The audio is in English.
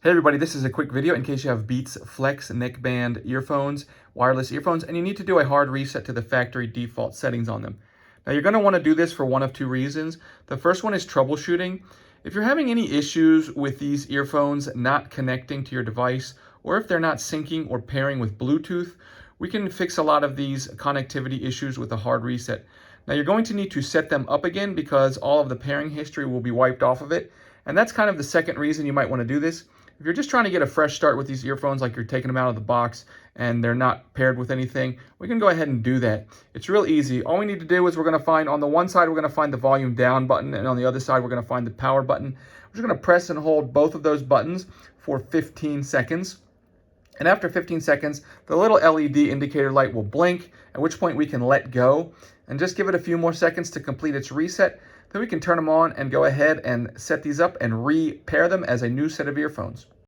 Hey everybody, this is a quick video in case you have Beats Flex neckband earphones, wireless earphones, and you need to do a hard reset to the factory default settings on them. Now you're going to want to do this for one of two reasons. The first one is troubleshooting. If you're having any issues with these earphones not connecting to your device, or if they're not syncing or pairing with Bluetooth, we can fix a lot of these connectivity issues with a hard reset. Now you're going to need to set them up again because all of the pairing history will be wiped off of it. And that's kind of the second reason you might want to do this. If you're just trying to get a fresh start with these earphones, like you're taking them out of the box and they're not paired with anything, we can go ahead and do that. It's real easy. All we need to do is we're going to find, on the one side, we're going to find the volume down button, and on the other side, we're going to find the power button. We're just going to press and hold both of those buttons for 15 seconds. And after 15 seconds, the little LED indicator light will blink, at which point we can let go and just give it a few more seconds to complete its reset. Then we can turn them on and go ahead and set these up and re-pair them as a new set of earphones.